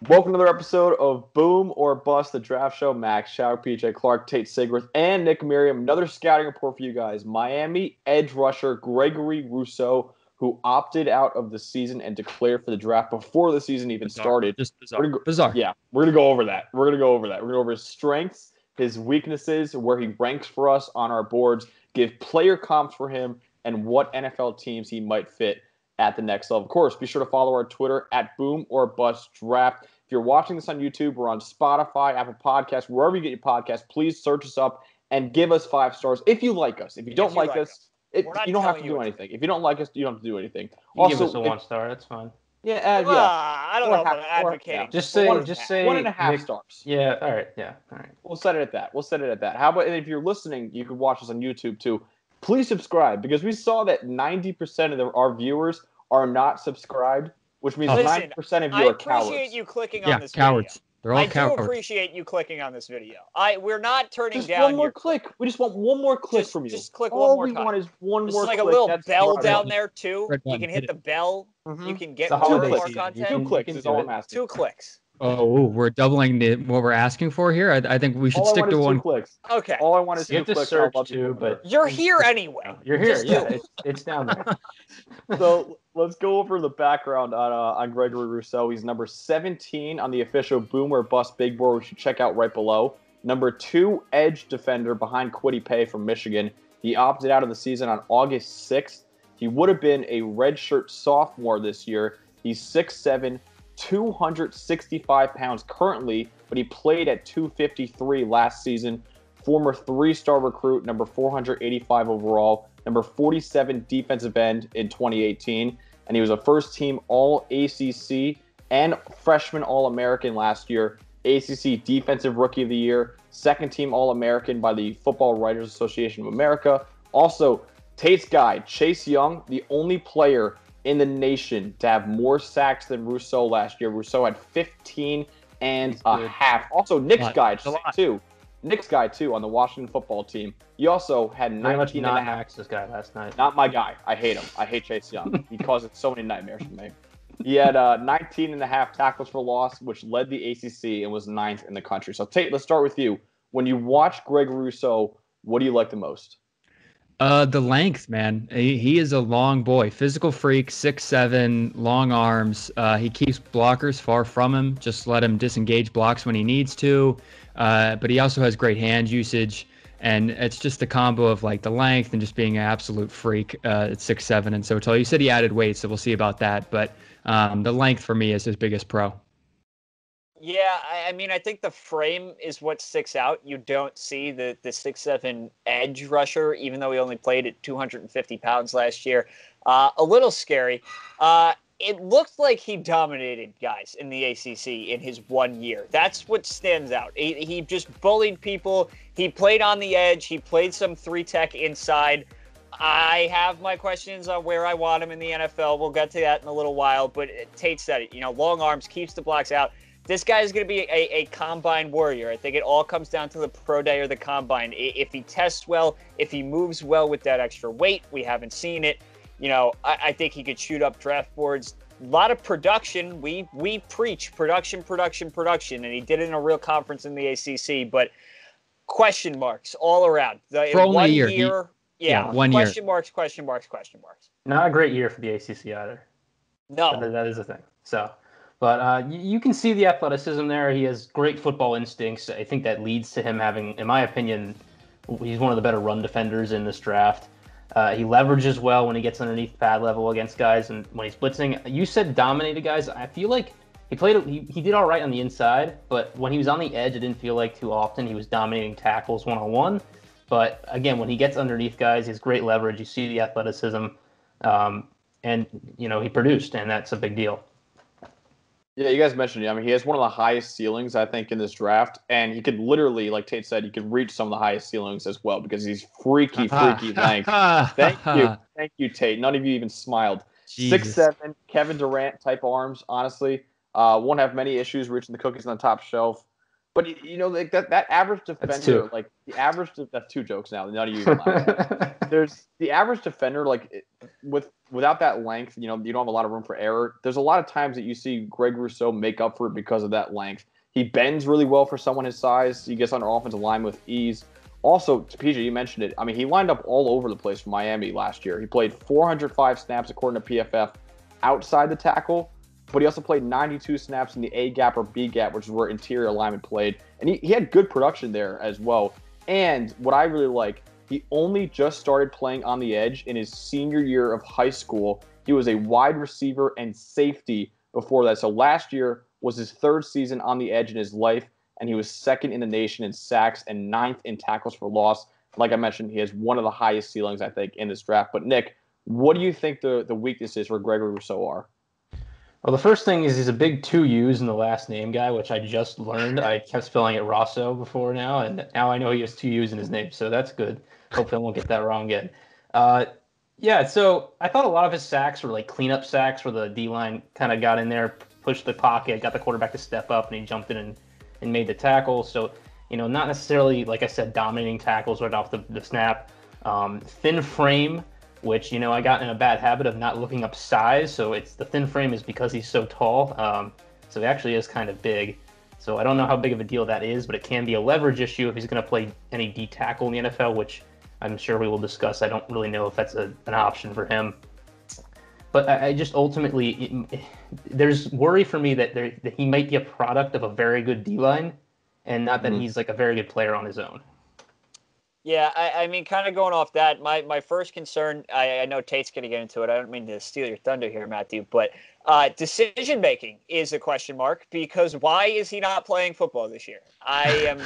Welcome to another episode of Boom or Bust, the draft show. Max Chadwick, PJ Clark, Tate, Sigworth, and Nick Merriam. Another scouting report for you guys. Miami edge rusher Gregory Rousseau, who opted out of the season and declared for the draft before the season even started. Just bizarre. Yeah, we're going to go over that. We're going to go over his strengths, his weaknesses, where he ranks for us on our boards, give player comps for him, and what NFL teams he might fit at the next level. Of course, be sure to follow our Twitter at Boom or Bust Draft. If you're watching this on YouTube, we're on Spotify, Apple Podcasts, wherever you get your podcasts. Please search us up and give us 5 stars if you like us. If you don't like us, you don't have to do anything. If you don't like us, you don't have to do anything. You also, give us a 1 star. That's fine. Yeah, I don't know if I'm advocating. Just say 1.5 stars. Yeah, all right. Yeah, all right. We'll set it at that. How about, and if you're listening, you can watch us on YouTube too. Please subscribe, because we saw that 90% of our viewers are not subscribed, which means 90% of you are cowards. I appreciate you clicking on this cowards. video. They're all cowards. I do appreciate you clicking on this video. We're not turning just down one more click. We just want one more click from you. Just click all one more time. All we want is one more click. There's like a little bell down there, too. You can hit the bell. Mm-hmm. You can get more content. 2 clicks is all I'm asking. 2 clicks. Oh, we're doubling what we're asking for here? I think we should stick to 1 click. Okay. All I want is 2 clicks. You have to search too, but you're here anyway. You're here. Yeah, it's down there. So let's go over the background on Gregory Rousseau. He's number 17 on the official Boom or Bust Big Board, which you should check out right below. Number 2 edge defender behind Kwity Paye from Michigan. He opted out of the season on August 6th. He would have been a redshirt sophomore this year. He's 6'7", 265 pounds currently, but he played at 253 last season. Former 3-star recruit, number 485 overall, number 47 defensive end in 2018, and he was a first-team All-ACC and freshman All-American last year, ACC Defensive Rookie of the Year, second-team All-American by the Football Writers Association of America. Also, Tate's guy, Chase Young, the only player in the nation to have more sacks than Rousseau last year. Rousseau had 15 and a half. Also, Nick's guy, too. Nick's guy, too, on the Washington football team. He also had 19 and a half. Max's guy last night. Not my guy. I hate him. I hate Chase Young. He causes so many nightmares for me. He had 19 and a half tackles for loss, which led the ACC and was 9th in the country. So, Tate, let's start with you. When you watch Gregory Rousseau, what do you like the most? The length, man. He is a long boy, physical freak, 6'7", long arms. He keeps blockers far from him. Just let him disengage blocks when he needs to. But he also has great hand usage, and it's just the combo of like the length and just being an absolute freak at 6'7" and so tall. You said he added weight, so we'll see about that. But the length for me is his biggest pro. Yeah, I mean, I think the frame is what sticks out. You don't see the 6'7" edge rusher, even though he only played at 250 pounds last year. A little scary. It looked like he dominated guys in the ACC in his 1 year. That's what stands out. He just bullied people. He played on the edge. He played some 3-tech inside. I have my questions on where I want him in the NFL. We'll get to that in a little while. But Tate said it. Long arms, keeps the blocks out. This guy is going to be a combine warrior. I think it all comes down to the pro day or the combine. If he tests well, if he moves well with that extra weight, we haven't seen it. I think he could shoot up draft boards. A lot of production. We preach production, and he did it in a real conference in the ACC. But question marks all around. For only a year. 1 year. Question marks. Not a great year for the ACC either. No. That is the thing. So. But you can see the athleticism there. He has great football instincts. I think that leads to him having, in my opinion, he's one of the better run defenders in this draft. He leverages well when he gets underneath pad level against guys, and when he's blitzing. You said dominated guys. I feel like he did all right on the inside, but when he was on the edge, it didn't feel like too often he was dominating tackles one-on-one. But again, when he gets underneath guys, he has great leverage. You see the athleticism, and he produced, and that's a big deal. Yeah, you guys mentioned it. I mean, he has one of the highest ceilings, I think, in this draft. And he could literally, like Tate said, he could reach some of the highest ceilings as well because he's freaky length. Thank you, Tate. None of you even smiled. 6'7", Kevin Durant type arms, honestly. Won't have many issues reaching the cookies on the top shelf. But, like that average defender, that's 2 jokes now. None of you even laugh. There's the average defender, without that length, you don't have a lot of room for error. There's a lot of times that you see Greg Rousseau make up for it because of that length. He bends really well for someone his size. He gets on our offensive line with ease. Also, PJ, you mentioned it. I mean, he lined up all over the place for Miami last year. He played 405 snaps according to PFF outside the tackle, but he also played 92 snaps in the A gap or B gap, which is where interior alignment played. And he had good production there as well. And what I really like, he only just started playing on the edge in his senior year of high school. He was a wide receiver and safety before that. So last year was his third season on the edge in his life, and he was second in the nation in sacks and ninth in tackles for loss. Like I mentioned, he has one of the highest ceilings, I think, in this draft. But Nick, what do you think the weaknesses for Gregory Rousseau are? Well, the first thing is he's a big 2 U's in the last name guy, which I just learned. I kept spelling it Rousseau before now, and now I know he has 2 U's in his name, so that's good. Hopefully I won't get that wrong again. Yeah, so I thought a lot of his sacks were like cleanup sacks where the D-line kind of got in there, pushed the pocket, got the quarterback to step up, and he jumped in and made the tackle. So, not necessarily, like I said, dominating tackles right off the snap. Thin frame, which, I got in a bad habit of not looking up size. So the thin frame is because he's so tall. So he actually is kind of big. So I don't know how big of a deal that is, but it can be a leverage issue if he's going to play any D tackle in the NFL, which I'm sure we will discuss. I don't really know if that's an option for him. But I just ultimately, there's worry for me that he might be a product of a very good D-line and not that he's like a very good player on his own. Yeah, I mean, kind of going off that, my first concern, I know Tate's going to get into it. I don't mean to steal your thunder here, Matthew, but decision-making is a question mark because why is he not playing football this year? I'm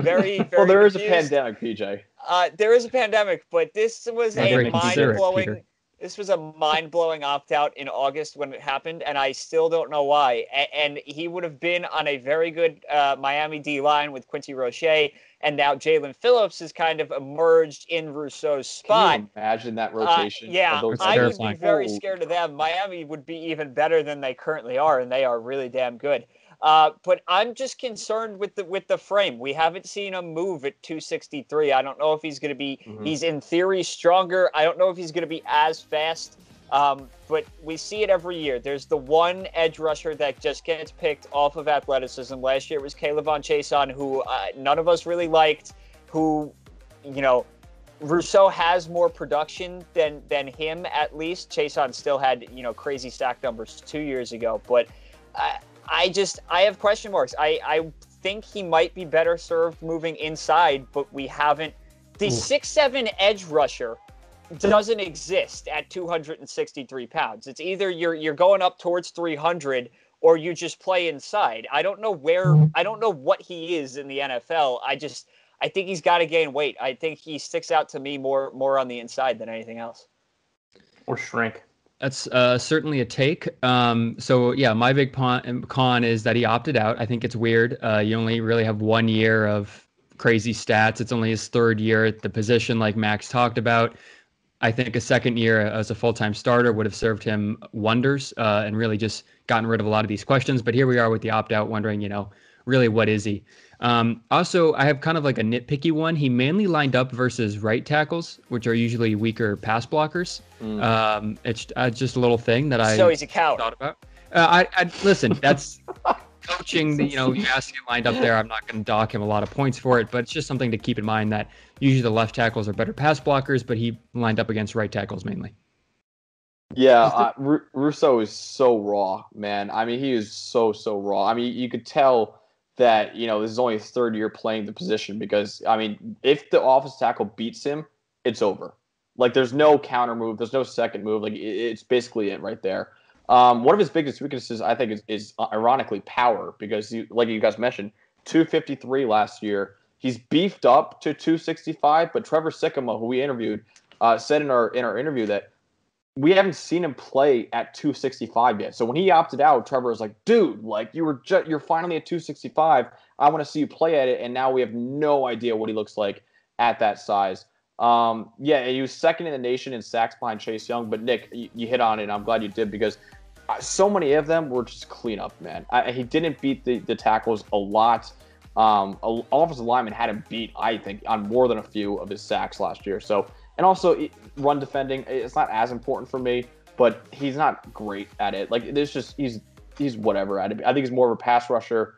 very, very Well, there is confused. a pandemic, PJ. There is a pandemic, but this was a mind-blowing... This was a mind-blowing opt-out in August when it happened, and I still don't know why. And he would have been on a very good Miami D-line with Quincy Roche, and now Jalen Phillips has kind of emerged in Rousseau's spot. Can you imagine that rotation? Yeah, I would be very scared of them. Miami would be even better than they currently are, and they are really damn good. But I'm just concerned with the frame. We haven't seen him move at 263. I don't know if he's going to be. He's in theory stronger. I don't know if he's going to be as fast. But we see it every year. There's the one edge rusher that just gets picked off of athleticism. Last year it was Caleb Von Chason, who none of us really liked. Who, Rousseau has more production than him at least. Chason still had crazy stack numbers 2 years ago, but. I have question marks. I think he might be better served moving inside, but we haven't. The 6'7" edge rusher doesn't exist at 263 pounds. It's either you're going up towards 300 or you just play inside. I don't know what he is in the NFL. I think he's got to gain weight. I think he sticks out to me more on the inside than anything else. Or shrink. That's certainly a take. So yeah, my big con is that he opted out. I think it's weird. You only really have 1 year of crazy stats. It's only his third year at the position, like Max talked about. I think a second year as a full-time starter would have served him wonders and really just gotten rid of a lot of these questions. But here we are with the opt-out, wondering, really what is he? Also, I have kind of like a nitpicky one. He mainly lined up versus right tackles, which are usually weaker pass blockers. It's just a little thing that So he's a coward. Thought about. I listen. That's coaching. You ask him lined up there. I'm not going to dock him a lot of points for it, but it's just something to keep in mind that usually the left tackles are better pass blockers, but he lined up against right tackles mainly. Yeah, Rousseau is so raw, man. I mean, he is so raw. I mean, you could tell that, this is only his third year playing the position because, I mean, if the offensive tackle beats him, it's over. Like, there's no counter move. There's no second move. Like, it's basically it right there. One of his biggest weaknesses, I think, is ironically power because, like you guys mentioned, 253 last year. He's beefed up to 265, but Trevor Sikkema, who we interviewed, said in our interview that we haven't seen him play at 265 yet. So when he opted out, Trevor was like, dude, like you're finally at 265. I want to see you play at it. And now we have no idea what he looks like at that size. Yeah, he was second in the nation in sacks behind Chase Young. But Nick, you hit on it, and I'm glad you did because so many of them were just cleanup, man. He didn't beat the tackles a lot. Offensive lineman had him beat, I think, on more than a few of his sacks last year. So And also, run defending, it's not as important for me, but he's not great at it. Like, there's just, he's whatever at it. I think he's more of a pass rusher,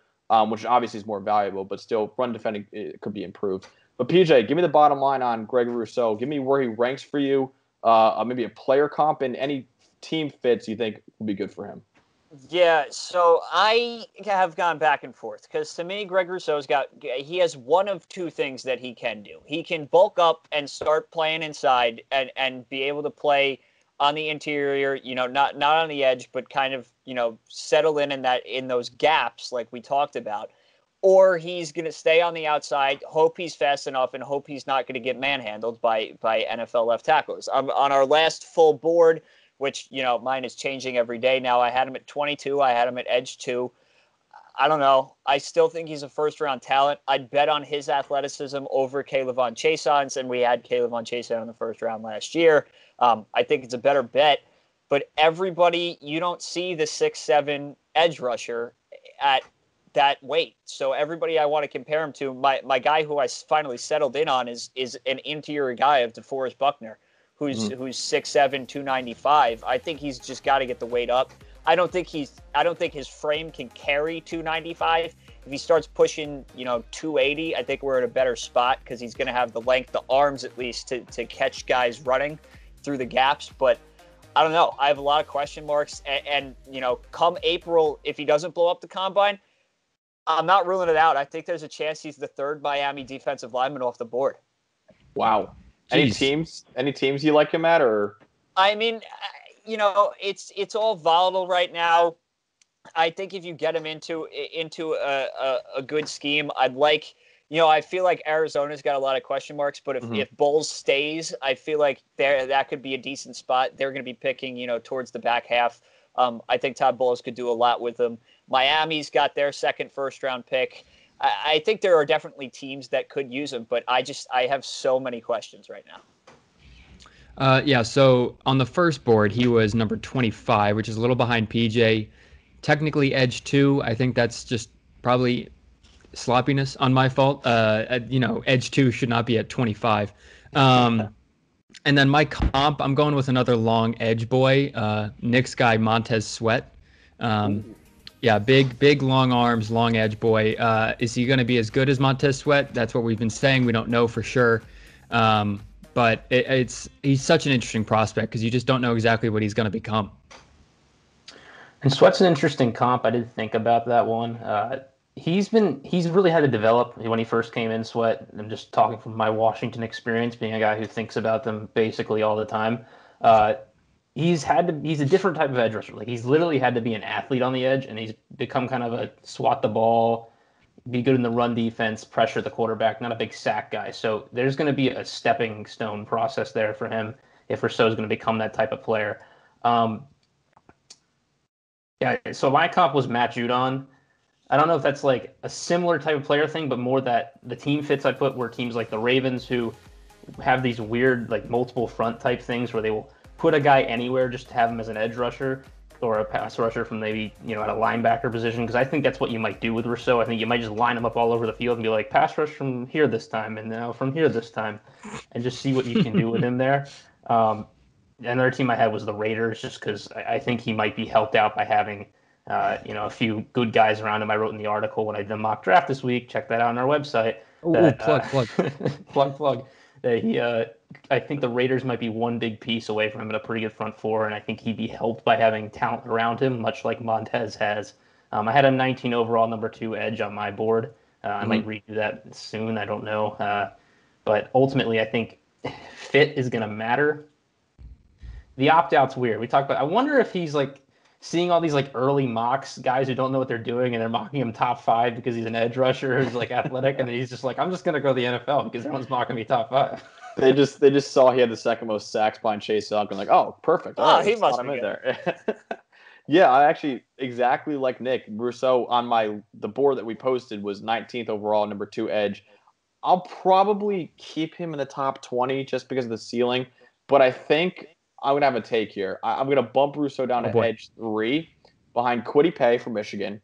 which obviously is more valuable, but still, run defending could be improved. But PJ, give me the bottom line on Gregory Rousseau. Give me where he ranks for you, maybe a player comp, and any team fits you think would be good for him. Yeah, so I have gone back and forth because to me, Greg Rousseau's he has one of two things that he can do. He can bulk up and start playing inside and be able to play on the interior, not on the edge, but kind of, settle in those gaps like we talked about. Or he's going to stay on the outside, hope he's fast enough, and hope he's not going to get manhandled by NFL left tackles. On our last full board, which, mine is changing every day now. I had him at 22. I had him at edge 2. I don't know. I still think he's a first-round talent. I'd bet on his athleticism over K'Lavon Chaison's, and we had K'Lavon Chaisson in the first round last year. I think it's a better bet. But everybody, you don't see the 6'7" edge rusher at that weight. So everybody I want to compare him to, my guy who I finally settled in on is an interior guy of DeForest Buckner, who's 6'7", 295. I think he's just got to get the weight up. I don't think his frame can carry 295. If he starts pushing, 280, I think we're in a better spot because he's going to have the length, the arms at least, to catch guys running through the gaps. But I don't know. I have a lot of question marks. And come April, if he doesn't blow up the combine, I'm not ruling it out. I think there's a chance he's the third Miami defensive lineman off the board. Wow. Any teams you like him at, or? I mean, it's all volatile right now. I think if you get him into a good scheme, I'd like, I feel like Arizona's got a lot of question marks, but if Bowles stays, I feel like that could be a decent spot. They're going to be picking, towards the back half. I think Todd Bowles could do a lot with them. Miami's got their second first-round pick. I think there are definitely teams that could use him, but I have so many questions right now. So on the first board, he was number 25, which is a little behind PJ. Technically edge 2. I think that's just probably sloppiness on my fault. Edge 2 should not be at 25. And then my comp, I'm going with another long edge boy, Knicks guy Montez Sweat. Big long arms, long edge boy. Is he going to be as good as Montez Sweat? That's what we've been saying. We don't know for sure. But he's such an interesting prospect because you just don't know exactly what he's going to become. And Sweat's an interesting comp. I did think about that one. He's really had to develop when he first came in, Sweat. I'm just talking from my Washington experience, being a guy who thinks about them basically all the time. He's a different type of edge rusher. Like, he's literally had to be an athlete on the edge, and he's become kind of a swat the ball, be good in the run defense, pressure the quarterback, not a big sack guy. So there's going to be a stepping stone process there for him if Rousseau is going to become that type of player. So my comp was Matt Judon. I don't know if that's like a similar type of player thing, but more that the team fits I put were teams like the Ravens, who have these weird, like, multiple front type things where they will put a guy anywhere just to have him as an edge rusher or a pass rusher from maybe, at a linebacker position. Because I think that's what you might do with Rousseau. I think you might just line him up all over the field and be like, pass rush from here this time, and now from here this time, and just see what you can do with him there. Another team I had was the Raiders, just because I think he might be helped out by having, a few good guys around him. I wrote in the article when I did a mock draft this week. Check that out on our website. Plug. That I think the Raiders might be one big piece away from him in a pretty good front four, and I think he'd be helped by having talent around him, much like Montez has. I had a 19 overall number 2 edge on my board. I might redo that soon. I don't know. But ultimately, I think fit is going to matter. The opt-out's weird. We talked about, I wonder if he's like seeing all these like early mocks, guys who don't know what they're doing, and they're mocking him top 5 because he's an edge rusher who's like athletic, and then he's just like, I'm just gonna go to the NFL because everyone's mocking me top 5. They just saw he had the second most sacks behind Chase Young and like, oh, perfect. All right, he must be in there. Yeah, I actually exactly like Nick. Rousseau on the board that we posted was 19th overall, number 2 edge. I'll probably keep him in the top 20 just because of the ceiling, but I think I'm going to have a take here. I'm going to bump Rousseau down to edge 3 behind Kwity Paye from Michigan.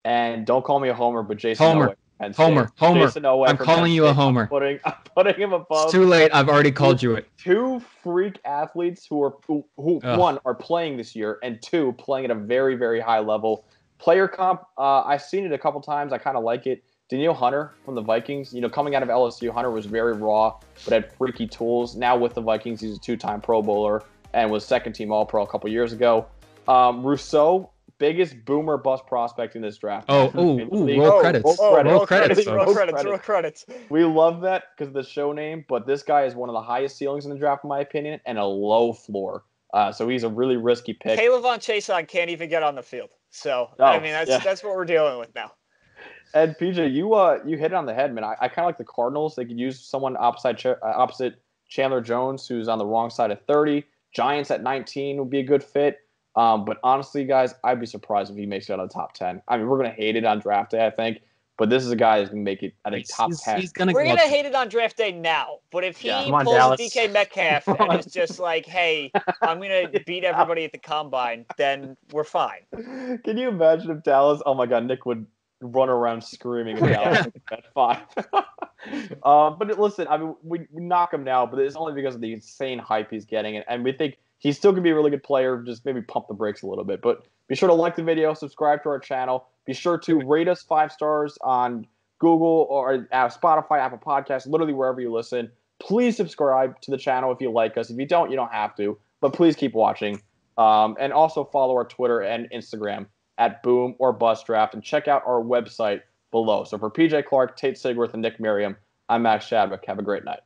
And don't call me a homer, but Jason Owe. Homer. Jason Owe I'm calling you a homer. I'm putting him above. It's too late. I've already called you it. Two freak athletes who one are playing this year and two playing at a very, very high level. Player comp, I've seen it a couple times. I kind of like it. Danielle Hunter from the Vikings, coming out of LSU, Hunter was very raw, but had freaky tools. Now with the Vikings, he's a two-time Pro Bowler and was second-team All-Pro a couple years ago. Rousseau, biggest boomer bust prospect in this draft. Roll credits. Roll credits. We love that because of the show name, but this guy is one of the highest ceilings in the draft, in my opinion, and a low floor. So he's a really risky pick. Caleb on Chason can't even get on the field. So, that's what we're dealing with now. And PJ, you hit it on the head, man. I kind of like the Cardinals. They could use someone opposite Chandler Jones, who's on the wrong side of 30. Giants at 19 would be a good fit. But honestly, guys, I'd be surprised if he makes it out of the top 10. I mean, we're going to hate it on draft day, I think. But this is a guy who's going to make it at a top 10. We're going to hate it on draft day now. But if he pulls DK Metcalf and is just like, hey, I'm going to beat everybody at the combine, then we're fine. Can you imagine if Dallas – oh, my God, Nick would – run around screaming at Dallas at 5. But listen, I mean, we knock him now, but it's only because of the insane hype he's getting, and we think he's still going to be a really good player. Just maybe pump the brakes a little bit. But be sure to like the video, subscribe to our channel. Be sure to rate us 5 stars on Google or Spotify, Apple Podcasts, literally wherever you listen. Please subscribe to the channel if you like us. If you don't, you don't have to. But please keep watching. And also follow our Twitter and Instagram at Boom or Bust Draft, and check out our website below. So for PJ Clark, Tate Sigworth, and Nick Merriam, I'm Max Chadwick. Have a great night.